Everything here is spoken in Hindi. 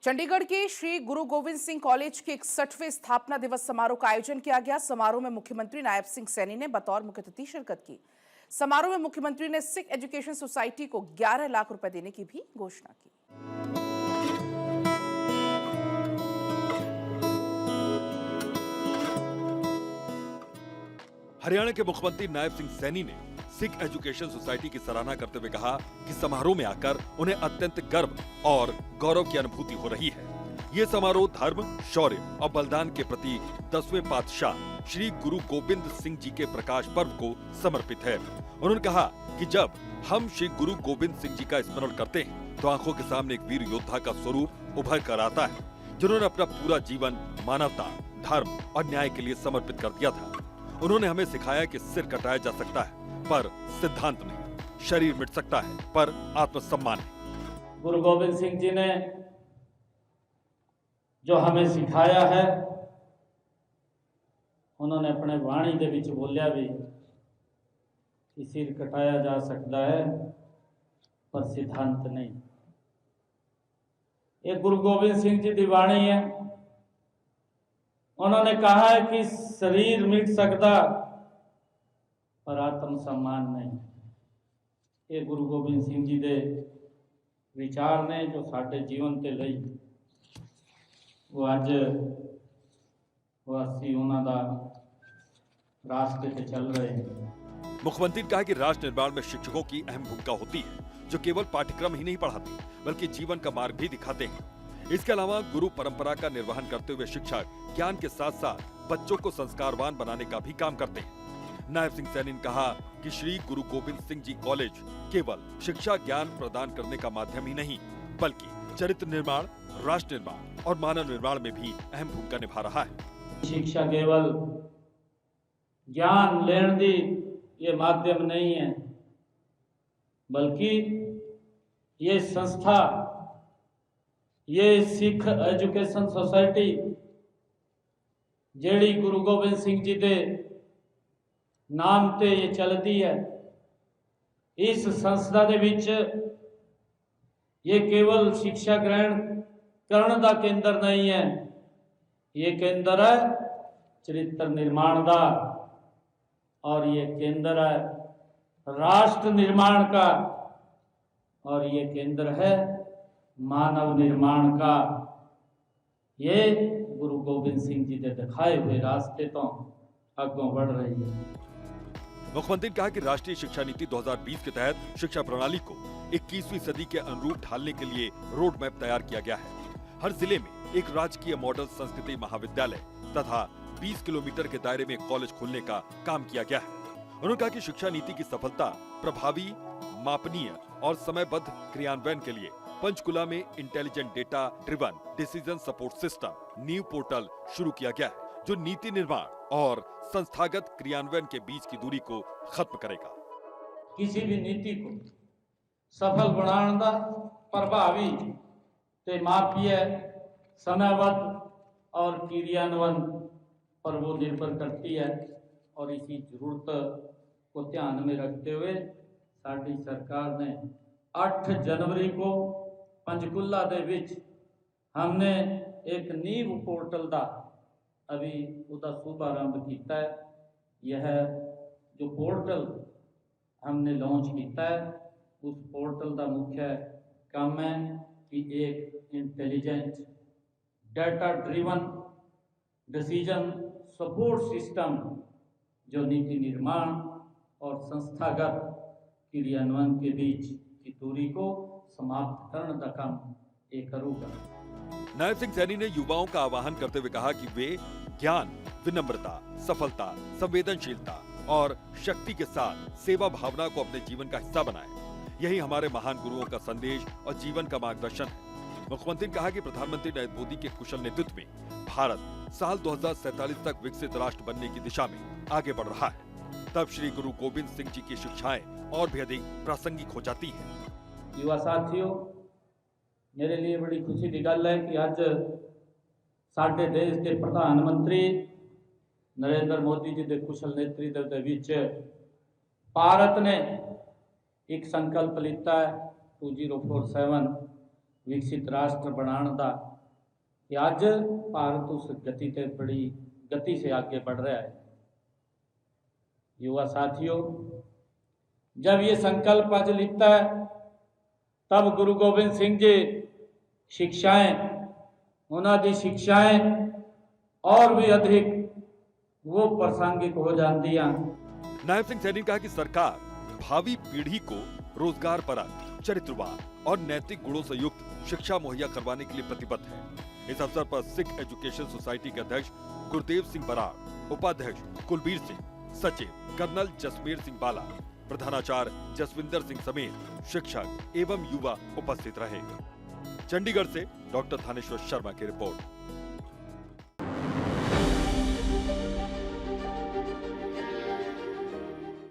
चंडीगढ़ के श्री गुरु गोविंद सिंह कॉलेज के 61वें स्थापना दिवस समारोह का आयोजन किया गया। समारोह में मुख्यमंत्री नायब सिंह सैनी ने बतौर मुख्य अतिथि शिरकत की। समारोह में मुख्यमंत्री ने सिख एजुकेशन सोसाइटी को 11 लाख रुपए देने की भी घोषणा की। हरियाणा के मुख्यमंत्री नायब सिंह सैनी ने सिख एजुकेशन सोसाइटी की सराहना करते हुए कहा कि समारोह में आकर उन्हें अत्यंत गर्व और गौरव की अनुभूति हो रही है। ये समारोह धर्म, शौर्य और बलिदान के प्रति 10वें पातशाह श्री गुरु गोविंद सिंह जी के प्रकाश पर्व को समर्पित है। उन्होंने कहा कि जब हम श्री गुरु गोविंद सिंह जी का स्मरण करते हैं तो आंखों के सामने एक वीर योद्धा का स्वरूप उभर कर आता है, जिन्होंने अपना पूरा जीवन मानवता, धर्म और न्याय के लिए समर्पित कर दिया था। उन्होंने हमें सिखाया कि सिर कटाया जा सकता है पर सिद्धांत नहीं, शरीर मिट सकता है पर आत्मसम्मान है। गुरु गोविंद सिंह जी ने जो हमें सिखाया है, उन्होंने अपने वाणी दे विच बोलिया भी कि सिर कटाया जा सकता है पर सिद्धांत नहीं। ये गुरु गोविंद सिंह जी की वाणी है। उन्होंने कहा है कि शरीर मिट सकता पर आत्म सम्मान नहीं। ये गुरु गोबिंद सिंह जी के विचार ने जो साडे जीवन के लिए वो अज वो असी उन्हां दा रास्ते पे चल रहे हैं। मुख्यमंत्री ने कहा कि राष्ट्र निर्माण में शिक्षकों की अहम भूमिका होती है, जो केवल पाठ्यक्रम ही नहीं पढ़ाते बल्कि जीवन का मार्ग भी दिखाते हैं। इसके अलावा गुरु परंपरा का निर्वहन करते हुए शिक्षक ज्ञान के साथ साथ बच्चों को संस्कारवान बनाने का भी काम करते हैं। नायब सिंह सैनी ने कहा कि श्री गुरु गोविंद सिंह जी कॉलेज केवल शिक्षा ज्ञान प्रदान करने का माध्यम ही नहीं बल्कि चरित्र निर्माण, राष्ट्र निर्माण और मानव निर्माण में भी अहम भूमिका निभा रहा है। शिक्षा केवल ज्ञान लेने दी ये माध्यम नहीं है, बल्कि ये संस्था, ये सिख एजुकेशन सोसाइटी जेड़ी गुरु गोबिंद सिंह जी के नाम ते ये चलती है, इस संस्था दे विच ये केवल शिक्षा ग्रहण करने का केंद्र नहीं है, ये केंद्र है चरित्र निर्माण का और ये केंद्र है राष्ट्र निर्माण का और ये केंद्र है मानव निर्माण का। ये गुरु गोविंद सिंह जी के दिखाए हुए रास्ते तो आगे बढ़ रही है। मुख्यमंत्री ने कहा कि राष्ट्रीय शिक्षा नीति 2020 के तहत शिक्षा प्रणाली को 21वीं सदी के अनुरूप ढालने के लिए रोड मैप तैयार किया गया है। हर जिले में एक राजकीय मॉडल संस्कृति महाविद्यालय तथा 20 किलोमीटर के दायरे में कॉलेज खोलने का काम किया गया है। उन्होंने कहा कि शिक्षा नीति की सफलता प्रभावी, मापनीय और समयबद्ध क्रियान्वयन के लिए पंचकुला में intelligent data driven decision support system नीव पोर्टल शुरू किया गया है, जो नीति निर्माण और संस्थागत क्रियान्वयन के बीच की दूरी को खत्म करेगा। किसी भी नीति को सफल बनाने का प्रभावी ते मापीय, समयबद्ध और क्रियान्वयन पर वो निर्भर करती है और इसी जरूरत को ध्यान में रखते हुए साडी सरकार ने 8 जनवरी को पंचकुला दे विच हमने एक नीव पोर्टल का अभी उसका शुभारंभ किया है। यह जो पोर्टल हमने लॉन्च किया है, उस पोर्टल का मुख्य काम है कि एक intelligent data driven decision support system जो नीति निर्माण और संस्थागत क्रियान्वयन के बीच की दूरी को समाप्त करने का काम ये करूँगा। नायब सिंह सैनी ने युवाओं का आह्वान करते हुए कहा कि वे ज्ञान, विनम्रता, सफलता, संवेदनशीलता और शक्ति के साथ सेवा भावना को अपने जीवन का हिस्सा बनाएं। यही हमारे महान गुरुओं का संदेश और जीवन का मार्गदर्शन है। मुख्यमंत्री ने कहा कि प्रधानमंत्री नरेंद्र मोदी के कुशल नेतृत्व में भारत साल 2047 तक विकसित राष्ट्र बनने की दिशा में आगे बढ़ रहा है। तब श्री गुरु गोविंद सिंह जी की शिक्षाएं और भी अधिक प्रासंगिक हो जाती है। युवा साथियों, मेरे लिए बड़ी खुशी की गल है कि आज साडे देश के प्रधानमंत्री नरेंद्र मोदी जी के कुशल नेतृत्व के विच भारत ने एक संकल्प लिता है 2047 विकसित राष्ट्र बनाने का कि आज भारत उस गति से बड़ी गति से आगे बढ़ रहा है। युवा साथियों, जब ये संकल्प आज लिखता है तब गुरु गोबिंद सिंह जी शिक्षाएं, उन्होंने शिक्षाएं और भी अधिक वो प्रासंगिक हो जाती हैं। नायब सिंह सैनी ने कहा कि सरकार भावी पीढ़ी को रोजगारपरक, चरित्रवान और नैतिक गुणों से युक्त शिक्षा मुहैया करवाने के लिए प्रतिबद्ध है। इस अवसर पर सिख एजुकेशन सोसाइटी के अध्यक्ष गुरदेव सिंह बराड़, उपाध्यक्ष कुलबीर सिंह, सचिव कर्नल जसमेर सिंह बाला, प्रधानाचार्य जसविंदर सिंह समेत शिक्षक एवं युवा उपस्थित रहे। चंडीगढ़ से डॉक्टर थानेश्वर शर्मा की रिपोर्ट।